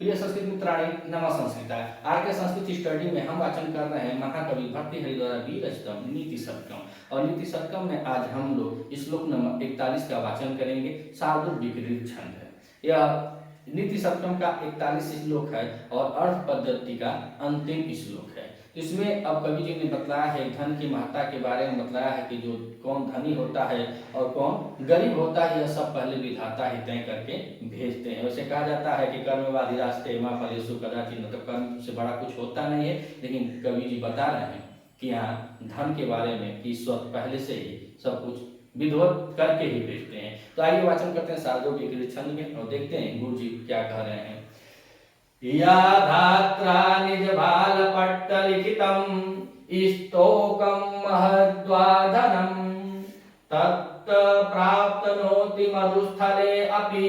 प्रिय संस्कृत मित्राणि नमः संस्कृता। आज के संस्कृत स्टडी में हम वाचन कर रहे हैं महाकवि भर्तृहरि द्वारा विरचित नीति शतकम। और नीति शतकम में आज हम लोग श्लोक नंबर 41 का वाचन करेंगे। शार्दूल विकृत छंद है यह। नीति शतकम का 41 श्लोक है और अर्थ पद्धति का अंतिम श्लोक है। इसमें अब कवि जी ने बतलाया है धन की महत्ता के बारे में, बतलाया है कि जो कौन धनी होता है और कौन गरीब होता है यह सब पहले विधाता ही तय करके भेजते हैं। वैसे कहा जाता है कि कर्मवादी रास्ते माँ फलेषु कदाचित्, मतलब कर्म से बड़ा कुछ होता नहीं है, लेकिन कवि जी बता रहे हैं कि यहाँ धन के बारे में कि ईश्वर पहले से ही सब कुछ विधिवत करके ही भेजते हैं। तो आइए वाचन करते हैं शार्दूल विकृत छंद में और देखते हैं गुरु जी क्या कह रहे हैं। या धात्रा निज भाल पट्ट लिखितम स्तोकम महद्वाधनम तत् प्राप्तनोति मरुस्थले अपि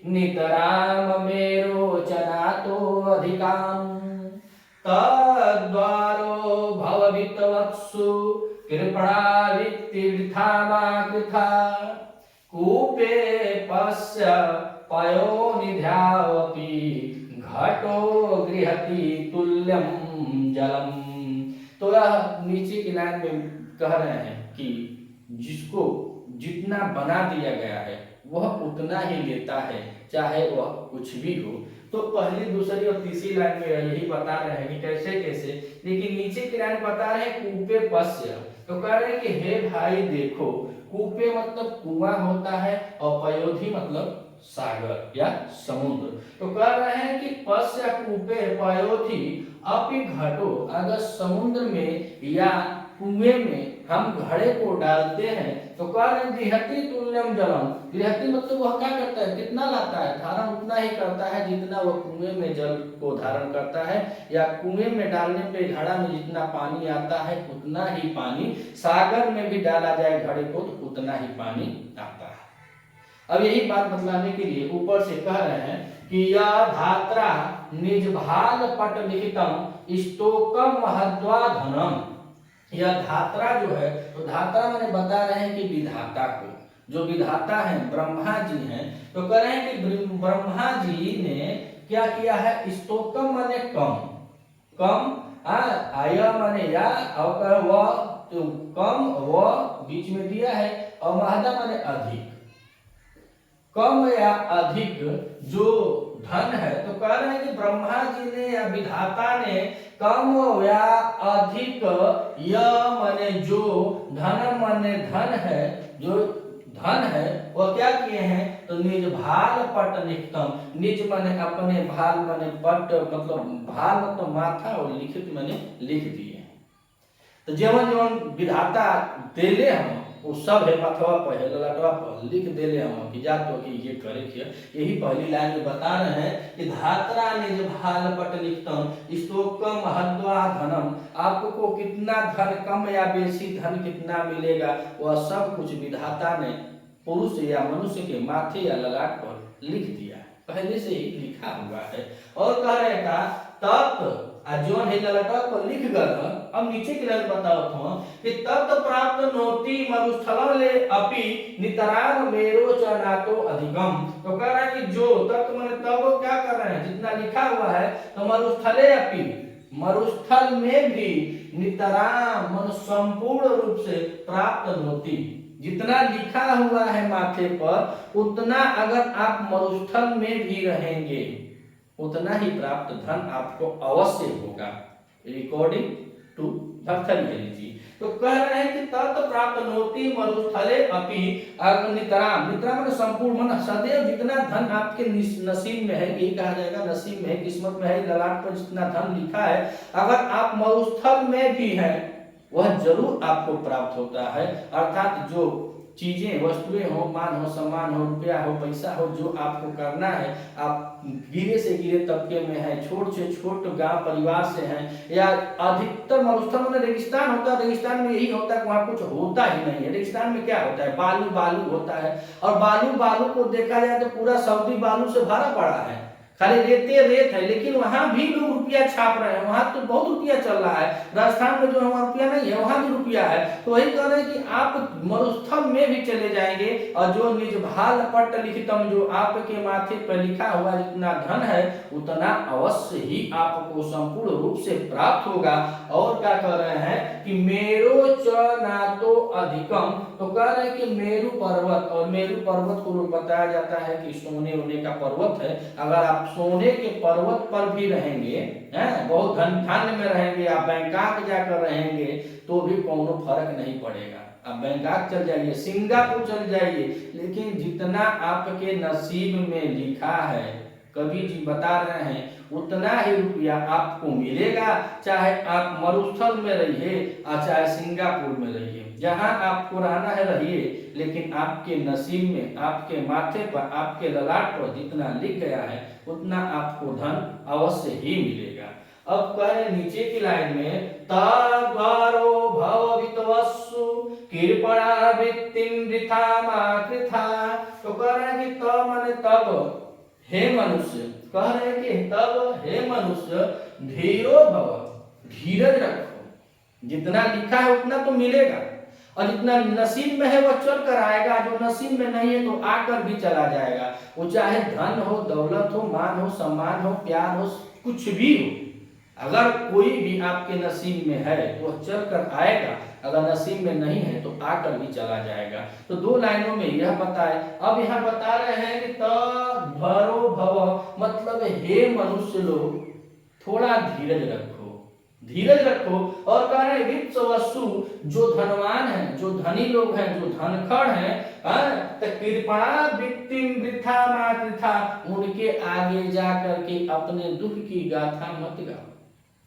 नितराम मेरोचनातो अधिकाम तद्वारो भववितवत्सु कृपणावित्तिवृथा मा कृथा कूपे पश्य पयोनिध्यावपि घटो गृहति तुल्यम जलम। तो यह नीचे की लाइन में कह रहे हैं कि जिसको जितना बना दिया गया है वह उतना ही लेता है, चाहे वह कुछ भी हो। तो पहली दूसरी और तीसरी लाइन में यही बता रहे हैं कि कैसे कैसे, लेकिन नीचे की लाइन बता रहे हैं कूपे पश्य। तो कह रहे हैं कि हे भाई देखो, कूपे मतलब कुआं होता है और पयोधि मतलब सागर या समुद्र। तो कह रहे हैं कि पश्य कूपे पयोधि अपि घटो, अगर समुद्र में या कुएं में हम घड़े को डालते हैं तो कह रहे हैं गृहति तुल्यम जलम। गृहति मतलब वह क्या करता है, कितना लाता है, धारण उतना ही करता है जितना वह कुएं में जल को धारण करता है, या कुएं में डालने पे घड़ा में जितना पानी आता है उतना ही पानी सागर में भी डाला जाए घड़े को तो उतना ही पानी आता है। अब यही बात बतलाने के लिए ऊपर से कह रहे हैं कि यह धात्रा निज भाल पट लिखितम स्तोकम महद्वाधनम। यह धात्रा जो है, तो धात्रा मैंने बता रहे हैं कि विधाता को, जो विधाता हैं ब्रह्मा जी हैं, तो कह रहे हैं कि ब्रह्मा जी ने क्या किया है, स्तोकम माने कम, कम आया माने या, और वह तो कम व बीच में दिया है, और महदा माने अधिक, कम या अधिक जो धन है। तो कह रहे हैं कि ब्रह्मा जी ने या विधाता ने कम या अधिक यह माने जो धन माने धन है, जो धन है वह क्या किए हैं, तो निज भाल पट लिखतम। निज माने अपने, भाल माने पट मतलब भाल मतलब माथा, और लिखित माने लिख दिए। तो जेवन जेवन विधाता देले हम वो सब है मथवा पर है ललटवा पर लिख देले हम कि जा तो कि ये करे कि यही पहली लाइन में बता रहे हैं कि धात्रा निज भाल पट लिखतम स्तोकम महद्वा धनम। आपको कितना धन, कम या बेसी धन कितना मिलेगा वह सब कुछ विधाता ने पुरुष या मनुष्य के माथे या ललाट पर लिख दिया, पहले से ही लिखा हुआ है। और कह रहे था तत् जोन है ललटा पर लिख गए। अब नीचे की लाइन बताओ तो कि तत् प्राप्त नोति मरुस्थल ले अपि नितराग मेरोचनातो अधिकम। तो कह रहा है कि जो तत् माने तब क्या कर रहे हैं, जितना लिखा हुआ है, तो मरुस्थले अपि, मरुस्थल में भी नितराम मन संपूर्ण रूप से प्राप्त नोति, जितना लिखा हुआ है माथे पर उतना अगर आप मरुस्थल में भी रहेंगे उतना ही प्राप्त धन आपको अवश्य होगा। रिकॉर्डिंग टू भर्तृहरि जी। तो कह रहे हैं कि तत् प्राप्त नोति मरुस्थले अपि नितराम, नितराम मतलब संपूर्ण, मन सदैव जितना धन आपके नसीब में है, यही कहा जाएगा नसीब में है, किस्मत में है, ललाट पर जितना धन लिखा है अगर आप मरुस्थल में भी हैं वह जरूर आपको प्राप्त होता है। अर्थात जो चीजें, वस्तुएं हो, मान हो, सम्मान हो, रुपया हो, पैसा हो, जो आपको करना है, आप गिरे से गिरे तबके में है, छोट से छोट गांव परिवार से हैं, या अधिकतर मरुस्थल में रेगिस्तान होता है, रेगिस्तान में यही होता है वहां कुछ होता ही नहीं है। रेगिस्तान में क्या होता है, बालू बालू होता है, और बालू बालू को देखा जाए तो पूरा सऊदी बालू से भरा पड़ा है, खाली रेते रेत है, लेकिन वहां भी लोग रुपया छाप रहे हैं, वहां तो बहुत रुपया चल रहा है। राजस्थान में जो वहां रुपया नहीं है, वहां भी रुपया है। तो वही कह रहे हैं कि आप मरुस्थल में भी चले जाएंगे और जो निज भाल पट्ट लिखितम, जो आपके माथे पर लिखा हुआ जितना धन है उतना अवश्य ही आपको संपूर्ण रूप से प्राप्त होगा। और क्या कह रहे हैं कि मेरो च नातो अधिकम, तो कह रहे हैं कि मेरु पर्वत, और मेरु पर्वत को लोग बताया जाता है कि सोने होने का पर्वत है। अगर आप सोने के पर्वत पर भी रहेंगे, हैं, बहुत धन में रहेंगे, आप बैंकॉक जाकर रहेंगे तो भी कोनो फर्क नहीं पड़ेगा। आप बैंकॉक चल जाइए, सिंगापुर चल जाइए, लेकिन जितना आपके नसीब में लिखा है, कबीर जी बता रहे हैं, उतना ही रुपया आपको मिलेगा, चाहे आप मरुस्थल में रहिए और चाहे सिंगापुर में रहिए। जहां आपको रहना है रहिए, लेकिन आपके नसीब में, आपके माथे पर, आपके ललाट पर जितना लिख गया है उतना आपको धन अवश्य ही मिलेगा। अब कहे नीचे की लाइन में, तद्वारो भववितवस्सु कृपणा वृत्तिं वृथा मा कृथा। तो कह रहे हैं कि तब माने तब, हे मनुष्य, कह रहे हैं कि तब हे मनुष्य धीरो भव, धीरज रखो। जितना लिखा है उतना तो मिलेगा, और जितना नसीब में है वह चल कर आएगा, जो नसीब में नहीं है तो आकर भी चला जाएगा। वो चाहे धन हो, दौलत हो, मान हो, सम्मान हो, प्यार हो, कुछ भी हो, अगर कोई भी आपके नसीब में है तो चल कर आएगा, अगर नसीब में नहीं है तो आकर भी चला जाएगा। तो दो लाइनों में यह बताए। अब यहाँ बता रहे हैं कि तद्भरो भव, मतलब हे मनुष्य लोग थोड़ा धीरज रखो, धीरज रखो। और कह रहे वित्त वस्तु, जो धनवान है, जो धनी लोग हैं, जो धनखड़ हैं, कृपणा वृत्तिं वृथा मा कृथा, उनके आगे जाकर के अपने दुख की गाथा मत गाओ।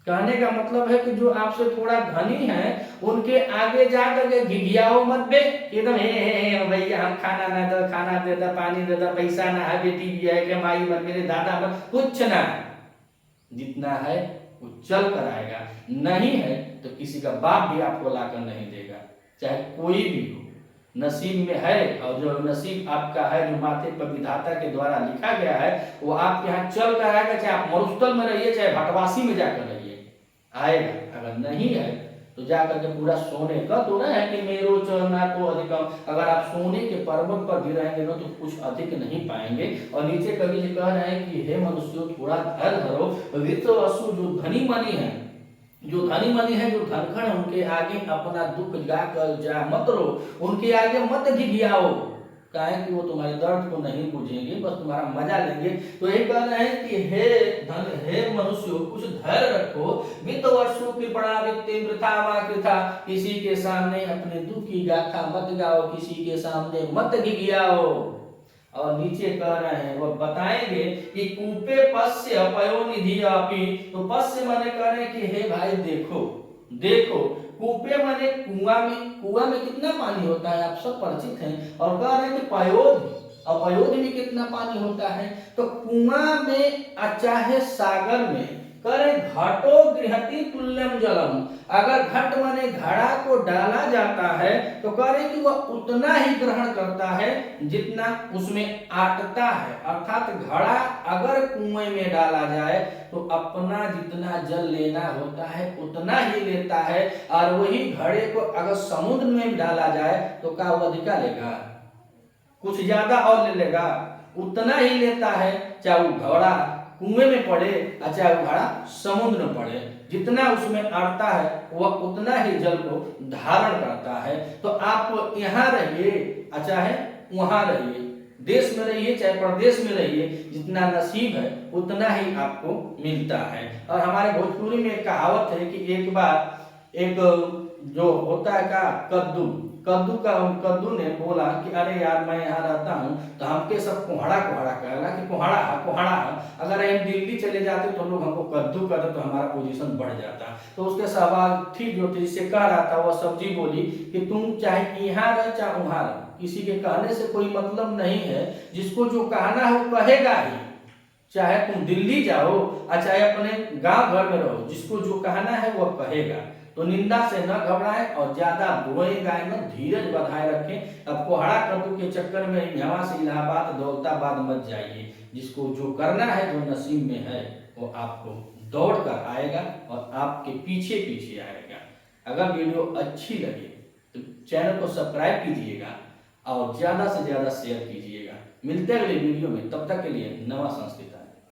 कहने का मतलब है कि जो आपसे थोड़ा धनी है उनके आगे जाकर के घिघियाओ मत बे, एकदम हे भैया हम खाना ना दो, खाना दे दो, पानी दे दो, पैसा ना है, बेटी भी है कि माई मत, मेरे दादा मत, कुछ ना। जितना है वो चल कर आएगा, नहीं है तो किसी का बाप भी आपको लाकर नहीं देगा, चाहे कोई भी हो। नसीब में है, और जो नसीब आपका है, जो माथे पर विधाता के द्वारा लिखा गया है, वो आपके यहाँ चल कर आएगा, चाहे आप मरुस्थल में रहिए, चाहे भटवासी में जाकर रहिए, आएगा। अगर नहीं है तो जाकर के पूरा सोने का, तो ना है कि मेरो चरना तो अधिकम, अगर आप सोने के पर्वत पर भी रहेंगे ना तो कुछ अधिक नहीं पाएंगे। और नीचे कवि जी कह रहे हैं कि हे मनुष्यों थोड़ा धैर्य धरो। वित्त वस्तु, जो धनी मनी है, जो धनी मनी है, जो धनखड़, उनके आगे अपना दुख जाकर जा मत रो, उनके आगे मत घिघियाओ, काहे कि वो तुम्हारे दर्द को नहीं बुझेंगे, बस तुम्हारा मजा लेंगे। तो ये कह रहे हैं कि हे मनुष्यों कुछ धैर्य रखो। वित्त वस्तु कृपणा वृत्तिं वृथा मा कृथा, किसी के सामने अपने दुख की गाथा मत गाओ, किसी के सामने मत घिघियाओ। और नीचे कह रहे हैं, वो बताएंगे कि कूपे पश्य पयोनिधि अपि, तो पश्य माने कह रहे हैं कि हे भाई देखो, देखो, कूपे माने कुआं में कितना पानी होता है आप सब परिचित हैं। और कह रहे हैं कि पयोध, और पयोध में कितना पानी होता है, तो कुआं में चाहे सागर में, करे घटो गृहति तुल्यम जलम, अगर घट माने घड़ा को डाला जाता है तो करे कि वह उतना ही ग्रहण करता है जितना उसमें आटता है। अर्थात घड़ा अगर कुएं में डाला जाए तो अपना जितना जल लेना होता है उतना ही लेता है, और वही घड़े को अगर समुद्र में डाला जाए तो क्या वह अधिका लेगा, कुछ ज्यादा और ले लेगा, उतना ही लेता है, चाहे वो घड़ा कुएं में पड़े चाहे वो घड़ा समुद्र में पड़े, जितना उसमें अड़ता है वह उतना ही जल को धारण करता है। तो आप यहाँ रहिए चाहे वहां रहिए, देश में रहिए चाहे प्रदेश में रहिए, जितना नसीब है उतना ही आपको मिलता है। और हमारे भोजपुरी में एक कहावत है कि एक बार एक जो होता है का कद्दू ने बोला कि अरे यार मैं यहाँ रहता हूँ तो हमके सब कोहड़ा कहला कि कोहड़ा, अगर हम दिल्ली चले जाते तो लोग हमको कद्दू कहते तो हमारा पोजीशन बढ़ जाता। तो उसके सहभागी जो जिससे कह रहा था वह सब्जी बोली कि तुम चाहे यहाँ रह चाहे वहां रह, किसी के कहने से कोई मतलब नहीं है, जिसको जो कहना है वो कहेगा ही, चाहे तुम दिल्ली जाओ चाहे अपने गांव घर में रहो, जिसको जो कहना है वह कहेगा। तो निंदा से न घबराएं और ज्यादा रोए गाय न, धीरज बधाए रखें। अब कोहड़ा कद्दू के चक्कर में यहाँ से इलाहाबाद दौलताबाद मत जाइए, जिसको जो करना है, जो नसीब में है, वो आपको दौड़ कर आएगा और आपके पीछे पीछे आएगा। अगर वीडियो अच्छी लगे तो चैनल को सब्सक्राइब कीजिएगा और ज़्यादा से ज़्यादा शेयर कीजिएगा। मिलते हैं अगले वीडियो में, तब तक के लिए नमः संस्कृत।